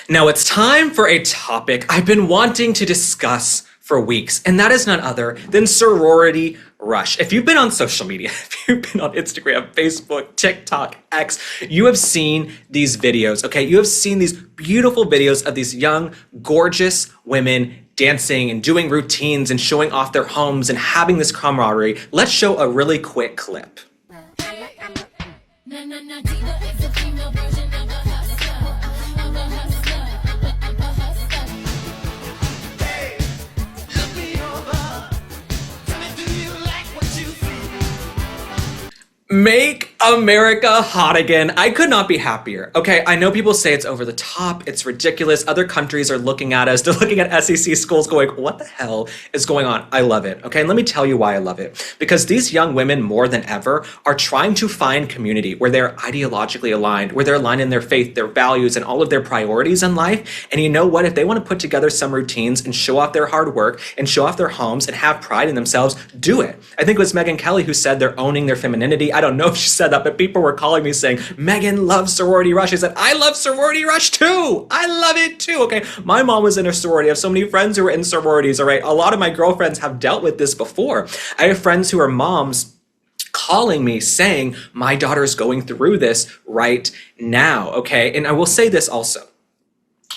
Now it's time for a topic I've been wanting to discuss for weeks, and that is none other than sorority rush. If you've been on social media, if you've been on Instagram, Facebook, TikTok, X, you have seen these videos, okay? You have seen these beautiful videos of these young, gorgeous women dancing and doing routines and showing off their homes and having this camaraderie. Let's show a really quick clip. Make America hot again. I could not be happier. Okay, I know people say it's over the top, it's ridiculous. Other countries are looking at us. They're looking at SEC schools going, what the hell is going on? I love it. Okay, and let me tell you why I love it. Because these young women, more than ever, are trying to find community where they're ideologically aligned, where they're aligned in their faith, their values, and all of their priorities in life. And you know what? If they want to put together some routines and show off their hard work and show off their homes and have pride in themselves, do it. I think it was Megyn Kelly who said they're owning their femininity. I don't know if she said that, but people were calling me saying, Megyn loves sorority rush. I said, I love sorority rush too. I love it too. Okay. My mom was in a sorority. I have so many friends who are in sororities. All right. A lot of my girlfriends have dealt with this before. I have friends who are moms calling me saying, my daughter's going through this right now. Okay. And I will say this also.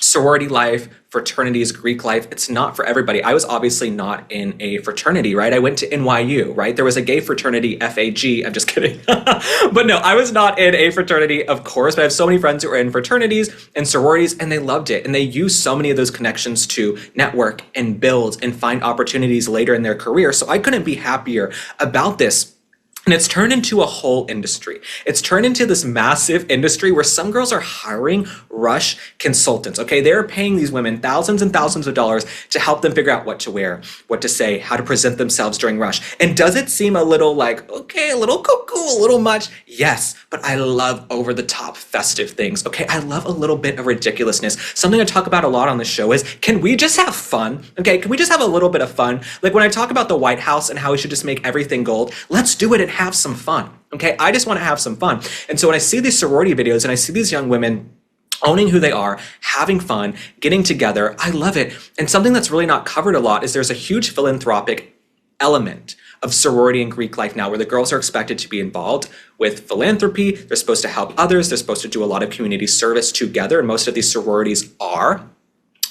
Sorority life, fraternities, Greek life, it's not for everybody. I was obviously not in a fraternity, right? I went to NYU, right? There was a gay fraternity, FAG. I'm just kidding. But no, I was not in a fraternity, of course, but I have so many friends who are in fraternities and sororities, and they loved it. And they used so many of those connections to network and build and find opportunities later in their career. So I couldn't be happier about this. And it's turned into a whole industry. It's turned into this massive industry where some girls are hiring rush consultants, okay? They're paying these women thousands and thousands of dollars to help them figure out what to wear, what to say, how to present themselves during rush. And does it seem a little like, okay, a little cuckoo, a little much? Yes, but I love over the top festive things, okay? I love a little bit of ridiculousness. Something I talk about a lot on the show is, can we just have fun? Okay, can we just have a little bit of fun? Like when I talk about the White House and how we should just make everything gold, let's do it and have some fun, okay? I just want to have some fun. And so when I see these sorority videos and I see these young women owning who they are, having fun, getting together, I love it. And something that's really not covered a lot is there's a huge philanthropic element of sorority and Greek life now where the girls are expected to be involved with philanthropy. They're supposed to help others. They're supposed to do a lot of community service together. And most of these sororities are.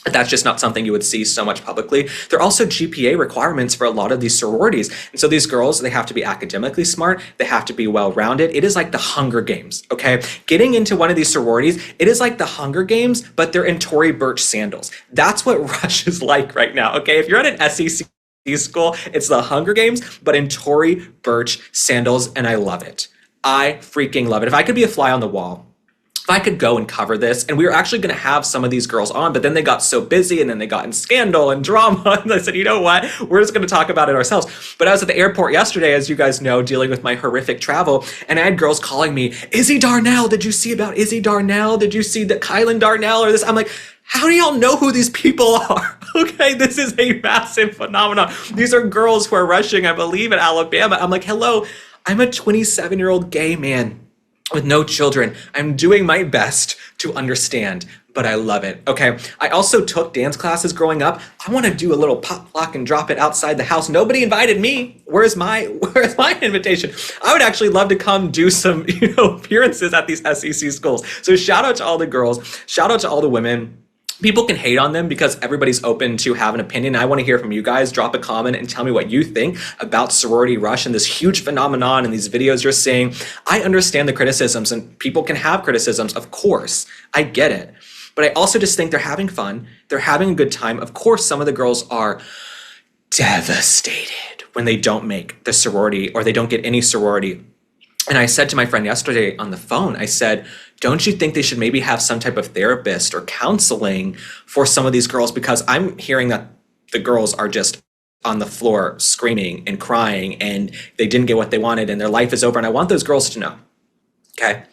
But that's just not something you would see so much publicly. There are also GPA requirements for a lot of these sororities. And so these girls, they have to be academically smart. They have to be well-rounded. It is like the Hunger Games, okay? Getting into one of these sororities, it is like the Hunger Games, but they're in Tory Burch sandals. That's what Rush is like right now, okay? If you're at an SEC school, it's the Hunger Games, but in Tory Burch sandals, and I love it. I freaking love it. If I could be a fly on the wall, if I could go and cover this, and we were actually going to have some of these girls on, but then they got so busy and then they got in scandal and drama. And I said, you know what? We're just going to talk about it ourselves. But I was at the airport yesterday, as you guys know, dealing with my horrific travel. And I had girls calling me, Izzy Darnell, did you see about Izzy Darnell? Did you see that Kylan Darnell or this? I'm like, how do y'all know who these people are? Okay, this is a massive phenomenon. These are girls who are rushing, I believe, in Alabama. I'm like, hello, I'm a 27-year-old gay man with no children. I'm doing my best to understand, but I love it. Okay, I also took dance classes growing up. I want to do a little pop lock and drop it outside the house. Nobody invited me. Where's my invitation? I would actually love to come do some, appearances at these SEC schools. So shout out to all the girls. Shout out to all the women. People can hate on them because everybody's open to have an opinion. I want to hear from you guys. Drop a comment and tell me what you think about sorority rush and this huge phenomenon and these videos you're seeing. I understand the criticisms and people can have criticisms. Of course, I get it. But I also just think they're having fun. They're having a good time. Of course, some of the girls are devastated when they don't make the sorority or they don't get any sorority. And I said to my friend yesterday on the phone, I said, don't you think they should maybe have some type of therapist or counseling for some of these girls? Because I'm hearing that the girls are just on the floor screaming and crying and they didn't get what they wanted and their life is over. And I want those girls to know, okay,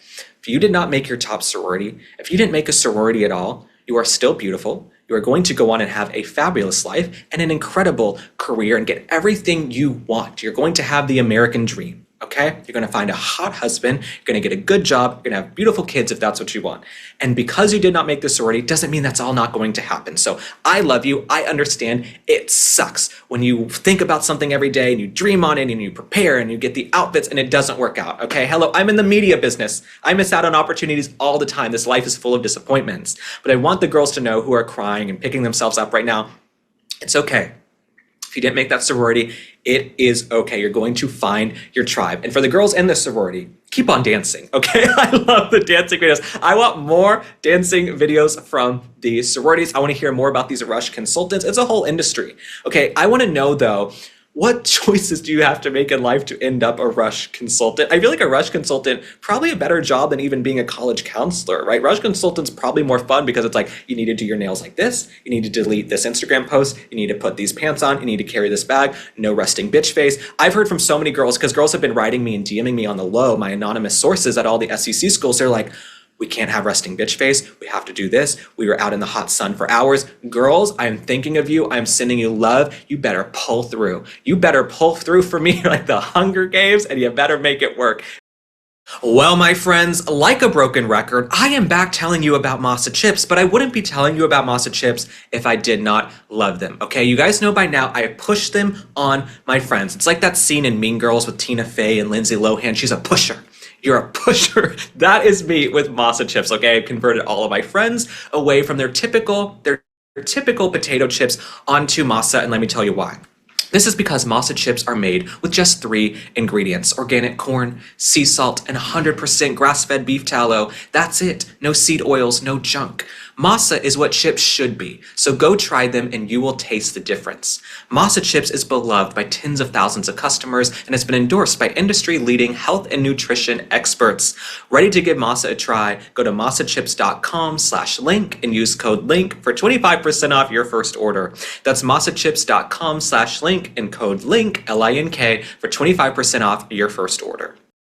if you did not make your top sorority, if you didn't make a sorority at all, you are still beautiful. You are going to go on and have a fabulous life and an incredible career and get everything you want. You're going to have the American dream. Okay? You're gonna find a hot husband, you're gonna get a good job, you're gonna have beautiful kids if that's what you want. And because you did not make the sorority doesn't mean that's all not going to happen. So I love you, I understand it sucks when you think about something every day and you dream on it and you prepare and you get the outfits and it doesn't work out. Okay, hello, I'm in the media business. I miss out on opportunities all the time. This life is full of disappointments. But I want the girls to know who are crying and picking themselves up right now, it's okay. If you didn't make that sorority, it is okay. You're going to find your tribe. And for the girls in the sorority, keep on dancing, okay? I love the dancing videos. I want more dancing videos from the sororities. I want to hear more about these rush consultants. It's a whole industry, okay? I want to know, though, what choices do you have to make in life to end up a rush consultant? I feel like a rush consultant, probably a better job than even being a college counselor, right? Rush consultant's probably more fun because it's like, you need to do your nails like this, you need to delete this Instagram post, you need to put these pants on, you need to carry this bag, no resting bitch face. I've heard from so many girls, because girls have been writing me and DMing me on the low, my anonymous sources at all the SEC schools, they're like, we can't have resting bitch face. We have to do this. We were out in the hot sun for hours. Girls, I'm thinking of you. I'm sending you love. You better pull through. You better pull through for me like the Hunger Games, and you better make it work. Well, my friends, like a broken record, I am back telling you about Masa chips, but I wouldn't be telling you about Masa chips if I did not love them, okay? You guys know by now I push them on my friends. It's like that scene in Mean Girls with Tina Fey and Lindsay Lohan. She's a pusher. You're a pusher. That is me with Masa chips, okay? I converted all of my friends away from their typical potato chips onto Masa, and let me tell you why. This is because Masa chips are made with just 3 ingredients: organic corn, sea salt, and 100% grass-fed beef tallow. That's it. No seed oils, no junk. Masa is what chips should be, so go try them and you will taste the difference. Masa chips is beloved by tens of thousands of customers and has been endorsed by industry-leading health and nutrition experts. Ready to give Masa a try? Go to masachips.com/link and use code LINK for 25% off your first order. That's masachips.com/link and code LINK, L-I-N-K, for 25% off your first order.